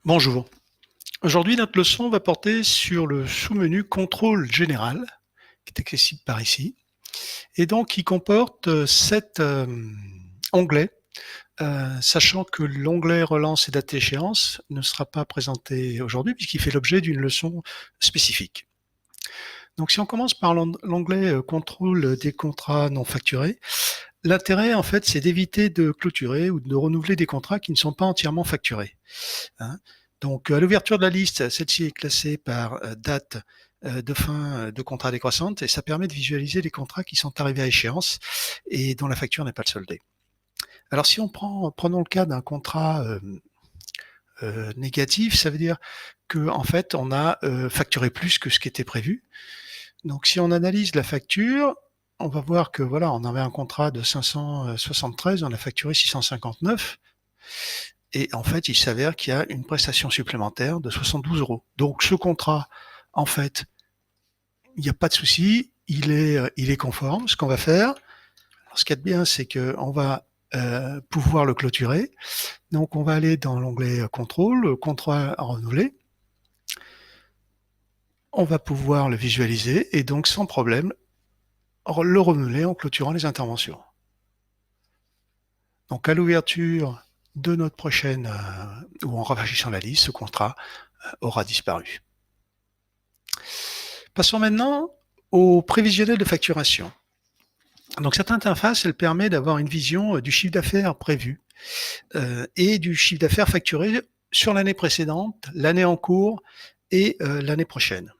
Bonjour. Aujourd'hui, notre leçon va porter sur le sous-menu contrôle général, qui est accessible par ici, et donc qui comporte 7 onglets, sachant que l'onglet relance et date d'échéance ne sera pas présenté aujourd'hui puisqu'il fait l'objet d'une leçon spécifique. Donc si on commence par l'onglet contrôle des contrats non facturés, l'intérêt en fait c'est d'éviter de clôturer ou de renouveler des contrats qui ne sont pas entièrement facturés, hein. Donc, à l'ouverture de la liste, celle-ci est classée par date de fin de contrat décroissante et ça permet de visualiser les contrats qui sont arrivés à échéance et dont la facture n'est pas soldée. Alors, si on prenons le cas d'un contrat négatif, ça veut dire qu'en fait, on a facturé plus que ce qui était prévu. Donc, si on analyse la facture, on va voir que voilà, on avait un contrat de 573, on a facturé 659. Et en fait, il s'avère qu'il y a une prestation supplémentaire de 72 euros. Donc ce contrat, en fait, il n'y a pas de souci, il est conforme. Ce qu'on va faire, alors ce qu'il y a de bien, c'est qu'on va pouvoir le clôturer. Donc on va aller dans l'onglet contrôle, contrat à renouveler. On va pouvoir le visualiser et donc sans problème le renouveler en clôturant les interventions. Donc à l'ouverture de notre prochaine, ou en rafraîchissant la liste, ce contrat aura disparu. Passons maintenant au prévisionnel de facturation. Donc cette interface, elle permet d'avoir une vision du chiffre d'affaires prévu et du chiffre d'affaires facturé sur l'année précédente, l'année en cours et l'année prochaine.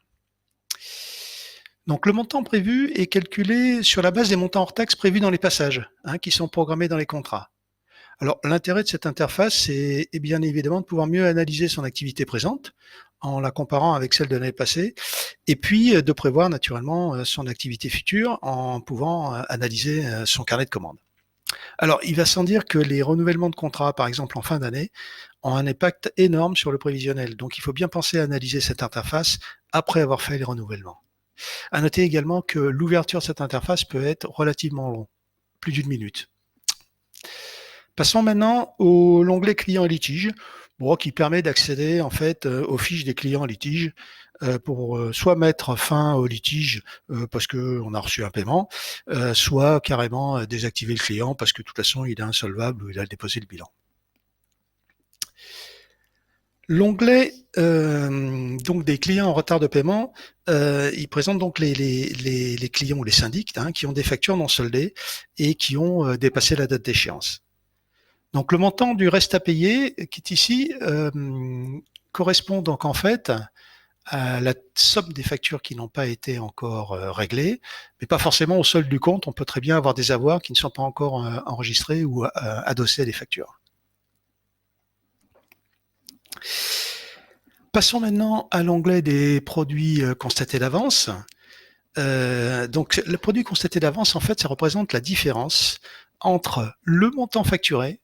Donc le montant prévu est calculé sur la base des montants hors taxes prévus dans les passages, qui sont programmés dans les contrats. Alors l'intérêt de cette interface, c'est bien évidemment de pouvoir mieux analyser son activité présente en la comparant avec celle de l'année passée, et puis de prévoir naturellement son activité future en pouvant analyser son carnet de commandes. Alors il va sans dire que les renouvellements de contrats, par exemple en fin d'année, ont un impact énorme sur le prévisionnel, donc il faut bien penser à analyser cette interface après avoir fait les renouvellements. À noter également que l'ouverture de cette interface peut être relativement long, plus d'une minute. Passons maintenant au l'onglet clients et litiges, qui permet d'accéder en fait aux fiches des clients en litige pour soit mettre fin au litige parce qu'on a reçu un paiement, soit carrément désactiver le client parce que de toute façon il est insolvable ou il a déposé le bilan. L'onglet donc des clients en retard de paiement, il présente donc les clients ou les syndics qui ont des factures non soldées et qui ont dépassé la date d'échéance. Donc le montant du reste à payer qui est ici correspond donc en fait à la somme des factures qui n'ont pas été encore réglées, mais pas forcément au solde du compte. On peut très bien avoir des avoirs qui ne sont pas encore enregistrés ou adossés à des factures. Passons maintenant à l'onglet des produits constatés d'avance. Donc le produit constaté d'avance, en fait, ça représente la différence entre le montant facturé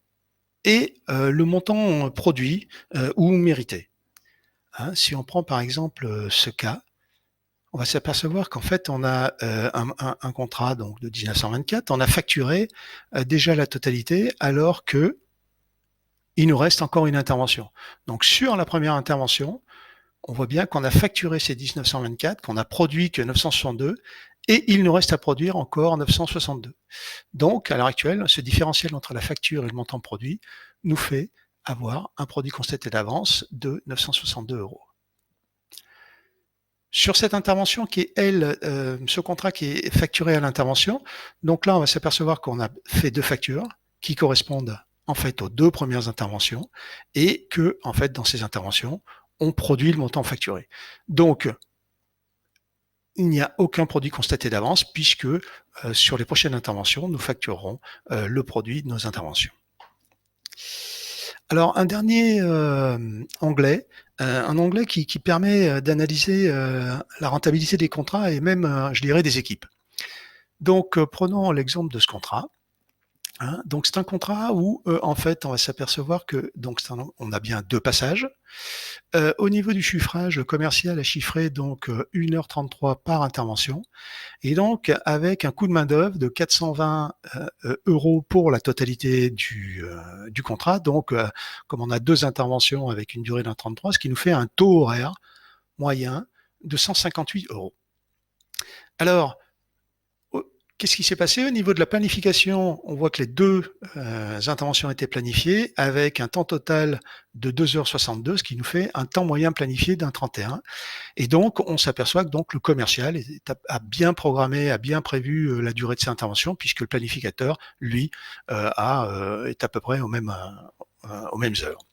et le montant produit ou mérité. Si on prend par exemple ce cas, on va s'apercevoir qu'en fait on a un contrat donc de 1924, on a facturé déjà la totalité alors que il nous reste encore une intervention. Donc sur la première intervention, on voit bien qu'on a facturé ces 1924, qu'on a produit que 962 et il nous reste à produire encore 962. Donc, à l'heure actuelle, ce différentiel entre la facture et le montant produit nous fait avoir un produit constaté d'avance de 962 euros. Sur cette intervention qui est, elle, ce contrat qui est facturé à l'intervention, donc là, on va s'apercevoir qu'on a fait deux factures qui correspondent en fait aux deux premières interventions et que, en fait, dans ces interventions, on produit le montant facturé. Donc, il n'y a aucun produit constaté d'avance puisque sur les prochaines interventions, nous facturerons le produit de nos interventions. Alors, un dernier onglet, un onglet qui permet d'analyser la rentabilité des contrats et même, je dirais, des équipes. Donc, prenons l'exemple de ce contrat. Hein. Donc c'est un contrat où, en fait, on va s'apercevoir que donc on a bien 2 passages. Au niveau du chiffrage, le commercial a chiffré donc, 1 h 33 par intervention et donc avec un coût de main-d'œuvre de 420 € pour la totalité du contrat. Donc, comme on a 2 interventions avec une durée d'1 h 33, ce qui nous fait un taux horaire moyen de 158 €. Alors, qu'est-ce qui s'est passé au niveau de la planification? On voit que les 2 interventions étaient planifiées avec un temps total de 2 h 62, ce qui nous fait un temps moyen planifié d'1 h 31. Et donc, on s'aperçoit que donc le commercial a bien programmé, a bien prévu la durée de ses interventions, puisque le planificateur, lui, est à peu près aux mêmes heures.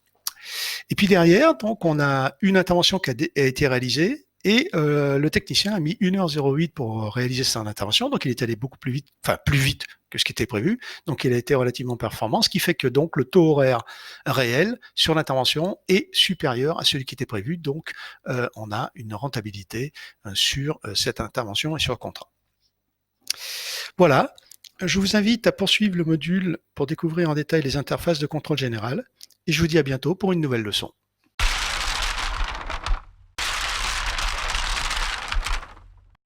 Et puis derrière, donc, on a une intervention qui a été réalisée et le technicien a mis 1 h 08 pour réaliser son intervention. Donc, il est allé beaucoup plus vite, enfin plus vite que ce qui était prévu. Donc, il a été relativement performant, ce qui fait que donc le taux horaire réel sur l'intervention est supérieur à celui qui était prévu. Donc, on a une rentabilité sur cette intervention et sur le contrat. Voilà. Je vous invite à poursuivre le module pour découvrir en détail les interfaces de contrôle général et je vous dis à bientôt pour une nouvelle leçon.